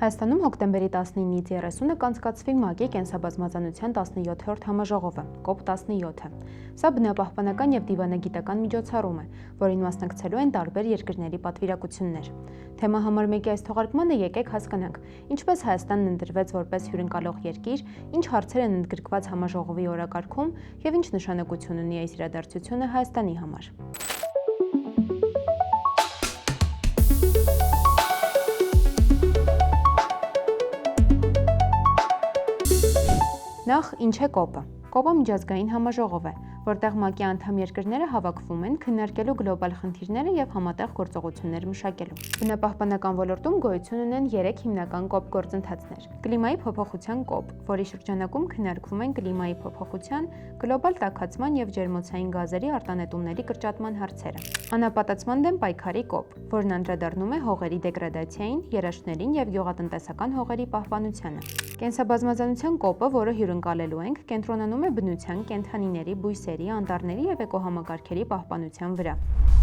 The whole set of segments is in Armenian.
Հայաստանում հոկտեմբերի 19-ից 30-ը կանցկացվի ՄԱԿ-ի կենսաբազմազանության 17-րդ համաժողովը, COP17-ը։ Սա բնապահպանական և դիվանագիտական միջոցառում է, որին մասնակցելու են տարբեր երկրների պատվիրակություններ։ Թեմա համար 1-ի այս թողարկմանը եկեք հասկանանք, ինչպես Հայաստանն ընտրվեց որպես հյուրընկալող երկիր, ինչ հարցեր են ընդգրկված համաժողովի օրակարգում և ինչ նշանակություն ունի այս իրադարձությունը Հայաստանի համար։ Նախ, ինչ է COP-ը։ COP-ը միջազգային համաժողով է, որտեղ ՄԱԿ-ի անդամ երկրները հավաքվում են քննարկելու գլոբալ խնդիրները և համատեղ գործողություններ մշակելու։ Բնապահպանական ոլորտում գոյություն ունեն 3 հիմնական COP գործընթացներ։ Կլիմայի փոփոխության COP, որի շրջանակում քննարկվում են կլիմայի փոփոխության, գլոբալ տաքացման և ջերմոցային գազերի արտանետումների կրճատման հարցերը։ Անապատացման դեմ պայքարի COP, որն անդրադառնում է հողերի դեգրադացիային, երաշտներին և գյուղատնտեսական հողերի պահպանությանը։ Կենսաբազմազանության COP-ը, որը հյուրընկալելու ենք, կենտրոնանում է բնության, կենդանիների, բույսերի, անտառների և էկոհամակարգերի պահպանության վրա։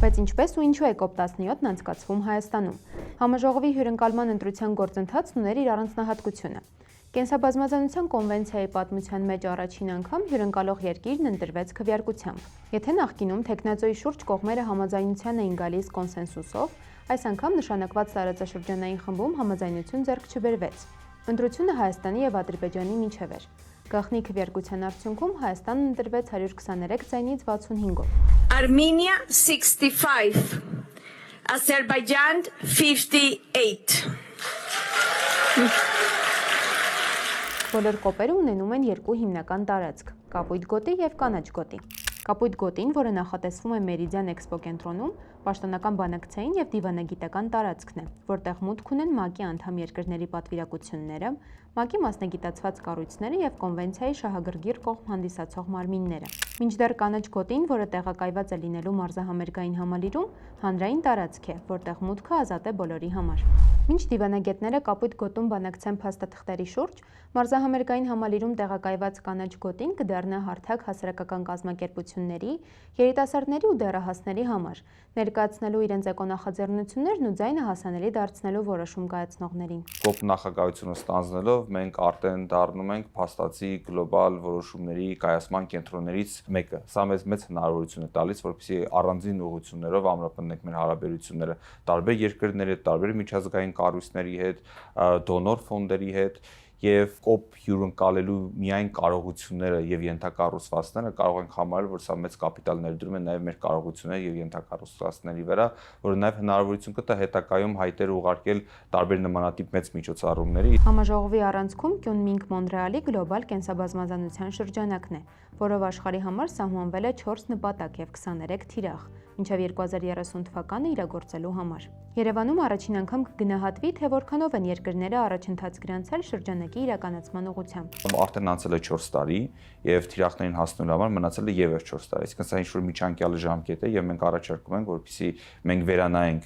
Բայց ինչպես ու ինչու է COP17-ն անցկացվում Հայաստանում։ Համաժողովի հյուրընկալման ընտրության գործընթացն ուներ իր առանձնահատկությունը։ Կենսաբազմազանության կոնվենցիայի պատմության մեջ առաջին անգամ հյուրընկալող երկիրն ընտրվեց քվեարկությամբ։ Եթե նախկինում թեկնածուի շուրջ կողմերը համաձայնության էին գալիս կոնսենսուսով, այս անգամ նշանակված տարածաշրջանային խմբում համաձայնություն ձեռք չբերվեց։ Ընտրությունը Հայաստանի և Ադրբեջանի միջև էր։ Գաղտնի քվեարկության արդյունքում Հայաստանն ընտրվեց 123 ձայնից 65-ով։ Armenia 65, Azerbaijan 58։ Բոլոր COP-երը ունենում են երկու հիմնական տարածք՝ կապույտ գոտի և կանաչ գոտի։ Կապույտ գոտին, որը նախատեսվում է Մերիդիան էքսպո կենտրոնում, պաշտոնական բանակցային և դիվանագիտական տարածքն է, որտեղ մուտք ունեն ՄԱԿ-ի անդամ երկրների պատվիրակությունները, ՄԱԿ-ի մասնագիտացված կառույցները և կոնվենցիայի շահագրգիռ կողմ հանդիսացող մարմինները։ Մինչդեռ կանաչ գոտին, որը տեղակայված է լինելու մարզահամերգային համալիրում, հանրային տարածք է, որտեղ մուտքը ազատ է բոլորի համար։ Մինչ դիվանագետները կապույտ գոտում բանակցեն փաստաթղթերի շուրջ, մարզահամերգային համալիրում տեղակայված կանաչ գոտին կդառնա հարթակ հասարակական կազմակերպությունների, երիտասարդների ու դեռահասների համար, ներկայացնելու իրենց էկոնախաձեռնություններն ու ձայնը հասանելի դարձնելու որոշում կայացնողներին։ COP նախագահությունը ստանձնելով մենք արդեն դառնում ենք փաստացի գլոբալ որոշումների կայացման կենտրոններից մեկը։ Սա մեզ մեծ հնարավորություն է տալիս, որպեսզի առանձին ուղղություններով ամրապնդենք մեր հարաբերությունները տարբեր երկրների հետ, տարբեր միջազգային կառույցների հետ, դոնոր ֆոնդերի հետ և COP հյուրընկալելու միայն կարողությունները և ենթակառուցվածքները կարող ենք համարել, որ սա մեծ կապիտալ ներդրում է նաև մեր կարողությունների և ենթակառուցվածքների վրա, որը նաև հնարավորություն կտա հետագայում հայտեր ուղարկել տարբեր նմանատիպ մեծ միջոցառումների։ Համաժողովի առանցքում Կյունմինգ Մոնրեալի գլոբալ կենսաբազմազանության շրջանակն է, որով աշխարհի համար սահմանվել է 4 նպատակ և 23 թիրախ, մինչև 2030 թվականը իրագործելու համար։ Երևանում առաջին անգամ կգնահատվի, թե որքանով են երկրները առաջընթաց գրանցել շրջանակի իրականացման ուղղությամբ։ Արդեն անցել է 4 տարի և թիրախներին հասնելու համար մնացել է ևս 4 տարի, այսինքն սա ինչ-որ միջանկյալ ժամկետ է և մենք առաջարկում ենք, որպեսզի մենք վերանայենք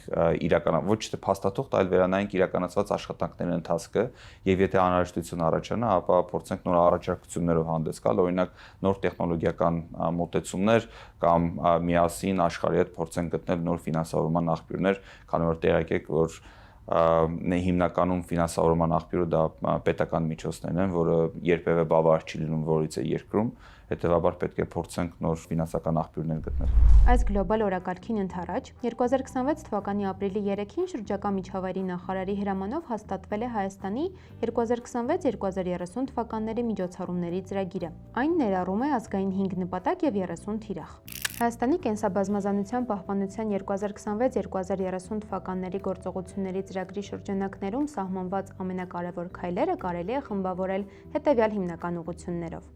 ոչ թե փաստաթուղթ, այլ վերանայենք իրականացված աշխատանքների ընթացքը և եթե անհրաժեշտություն առաջանա, ապա փորձենք նոր առաջարկություններով հանդես գալ, օրինակ նոր տեխնոլոգիական մոտեցումներ կամ միասին աշխարհի հետ փորձենք գտնել նոր ֆինանսավորման աղբյուրներ, քանի որ տեղյակ եք, որ հիմնականում ֆինանսավորման աղբյուրը դա պետական միջոցներն են, որը երբևէ բավարար չի լինում որևիցե երկրում, հետևաբար պետք է փորձենք նոր ֆինանսական աղբյուրներ գտնել։ Այս գլոբալ օրակարգին ընդառաջ 2026 թվականի ապրիլի 3-ին շրջակա միջավայրի նախարարի հրամանով հաստատվել է Հայաստանի 2026-2030 թվականների միջոցառումների ծրագիրը։ Այն ներառում է ազգային 5 նպատակ և 30 թիրախ։ Հայաստանի կենսաբազմազանության պահպանության 2026-2030 թվականների գործողությունների ծրագրի շրջանակներում սահմանված ամենակարևոր քայլերը կարելի է խմբավորել հետևյալ հիմնական ուղղություններով։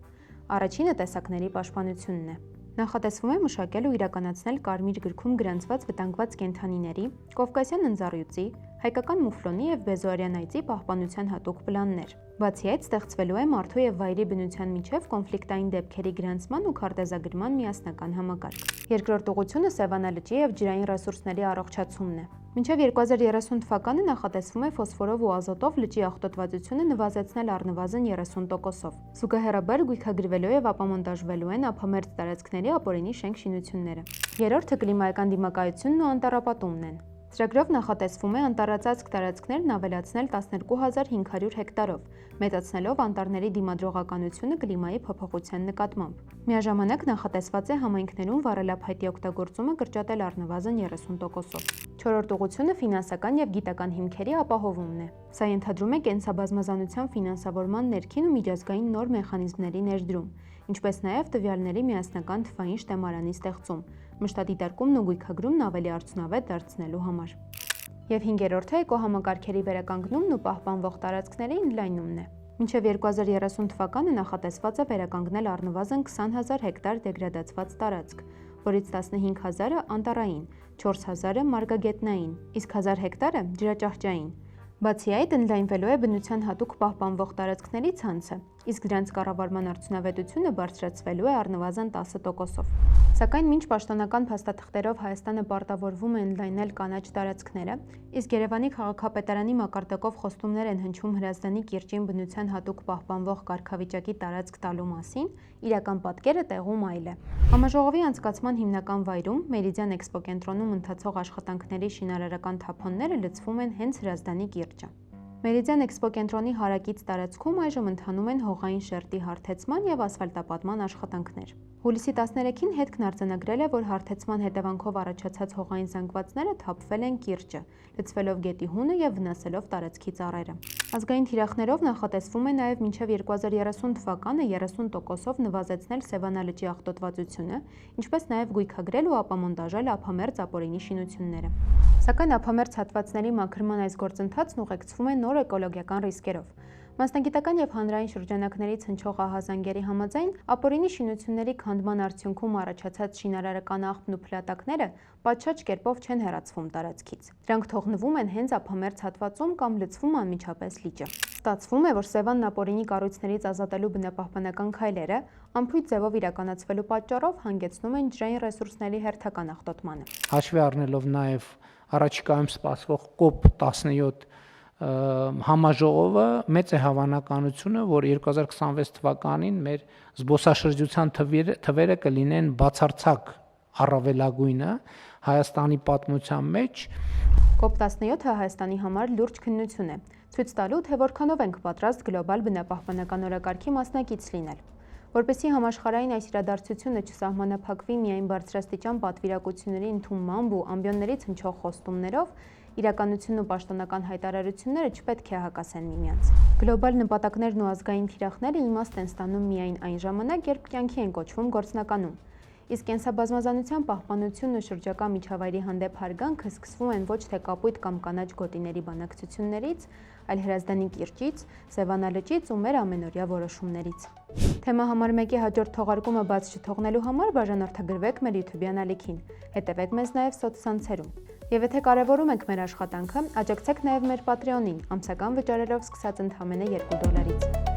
Առաջինը տեսակների պաշտպանությունն է։ Նախատեսվում է մշակել ու իրականացնել Կարմիր գրքում գրանցված վտանգված կենդանիների, կովկասյան ընձառյուծի, հայկական մուֆլոնի և բեզոարյան այծի պահպանության հատուկ պլաններ։ Բացի այդ, ստեղծվելու է մարդու և վայրի բնության միջև կոնֆլիկտային դեպքերի գրանցման ու քարտեզագրման միասնական համակարգ։ Երկրորդ ուղղությունը Սևանա լճի և ջրային ռեսուրսների առողջացումն է։ Մինչև 2030 թվականը նախատեսվում է ֆոսֆորով ու ազոտով լճի աղտոտվածությունը նվազեցնել առնվազն 30%-ով։ Զուգահեռաբար գույքագրվելու և ապամոնտաժվելու են ափամերձ տարածքների ապօրինի շենք շինությունները։ Երրորդը կլիմայական դիմակայությունն ու անտառապատումն են։ Ծրագրով նախատեսվում է անտառածածկ տարածքներն ավելացնել 12500 հեկտարով, մեծացնելով անտառների դիմադրողականությունը կլիմայի փոփոխության նկատմամբ։ Միաժամանակ նախատեսված է համայնքներում վառելափայտի օգտագործումը կրճատել առնվազն 30%-ով։ Չորրորդ ուղղությունը ֆինանսական եւ գիտական հիմքերի ապահովումն է։ Սա ենթադրում է կենսաբազմազանության ֆինանսավորման ներքին ու միջազգային նոր մեխանիզմների ներդրում, ինչպես նաև տվյալների միասնական թվային շտեմարանի ստեղծում, մշտադիտարկումն ու գույքագրումն ավելի արդյունավետ դարձնելու համար։ Եվ հինգերորդը էկոհամակարգերի վերականգնումն ու պահպանվող տարածքների ընդլայնումն է։ Մինչև 2030 թվականը նախատեսված է վերականգնել առնվազն 20,000 հեկտար դեգրադացված տարածք, որից 15,000-ը անտառային, 4,000-ը մարգագետնային, իսկ 1,000 հեկտարը ջրաճահճային։ Բացի այդ, ընդլայնվելու է բնության հատուկ պահպանվող տարածքների ցանցը, իսկ դրանց կառավարման արդյունավետությունը բարձրացվելու է առնվազն 10%-ով։ Սակայն մինչ պաշտոնական փաստաթղթերով Հայաստանը պարտավորվում է ընդլայնել կանաչ տարածքները, իսկ Երևանի քաղաքապետարանի մակարդակով խոստումներ են հնչում Հրազդանի կիրճին բնության հատուկ պահպանվող կարգավիճակի տարածք տալու մասին, իրական պատկերը տեղում այլ է։ Համաժողովի անցկացման հիմնական վայրում Մերիդիան էքսպո կենտրոնում ընթացող աշխատանքների շինարարական թափոնները լցվում են հենց Հրազդանի կիրճը։ Մերիդիան էքսպո կենտրոնի հարակից տարածքում այժմ ընթանում են հողային շերտի հարթեցման եւ ասֆալտապատման աշխատանքներ։ Հուլիսի 13-ին հետքն արձանագրել է, որ հարթեցման հետևանքով առաջացած հողային զանգվածները թափվել են կիրճը, լցվելով գետի հունը եւ վնասելով տարածքի ծառերը։ Ազգային թիրախներով նախատեսվում է նաեւ մինչեւ 2030 թվականը 30%-ով նվազեցնել Սևանա լճի աղտոտվածությունը, ինչպես նաեւ գույքագրել ու ապամոնտաժել ափամերձ ապօրինի շինությունները։ Սակայն ափամերձ հատվածների մաքրման այս գործընթացն ուղեկցվում է նոր էկոլոգիական ռիսկերով։ Մասնագիտական եւ հանրային շրջանակներից հնչող ահազանգերի համաձայն ապօրինի շինությունների քանդման արդյունքում առաջացած շինարարական աղբն ու փլատակները պատշաճ կերպով չեն հեռացվում տարածքից։ Դրանք թողնվում են հենց ափամերձ հատվածում կամ լցվում անմիջապես լիճը։ Ստացվում է, որ Սևանն ապօրինի կառույցներից ազատելու բնապահպանական քայլերը անփույթ ձևով իրականացվելու պատճառով հանգեցնում են ջրային ռեսուրսների հերթական աղտոտմանը։ Հաշվի առնելով նաև առաջիկայում սպասվող COP17 համաժողովը մեծ է հավանականությունը, որ 2026 թվականին մեր զբոսաշրջության թվերը կլինեն բացարձակ առավելագույնը Հայաստանի պատմության մեջ։ COP17-ը Հայաստանի համար լուրջ քննություն է, ցույց տալու, թե որքանով ենք պատրաստ գլոբալ բնապահպանական օրակարգի մասնակից լինել։ Որպեսզի համաշխարհային այս իրադարձությունը չսահմանափակվի միայն բարձրաստիճան պատվիրակությունների ընդունմամբ ու ամբիոններից հնչող խոստումներով, իրականությունն ու պաշտոնական հայտարարությունները չպետք է հակասեն միմյանց։ Գլոբալ նպատակներն ու ազգային թիրախները իմաստ են ստանում միայն այն ժամանակ, երբ կյանքի են կոչվում գործնականում։ Իսկ կենսաբազմազանության պահպանությունն ու շրջակա միջավայրի հանդեպ հարգանքը սկսվում են ոչ թե կապույտ կամ կանաչ գոտիների բանակցություններից, այլ Հրազդանի կիրճից, Սևանա լճից ու մեր ամենօրյա որոշումներից։ Թեմա համար 1-ի հաջորդ թողարկումը բաց չթողնելու համար բաժանորդագրվեք մեր YouTube-յան ալիքին, հետևեք մեզ նաև սոցցանցերում։ Եվ եթե կարևորում եք մեր աշխատանքը, աջակցեք նաև մեր Patreon-ին, ամսական վճարելով սկսած ընդամենը $2-ից։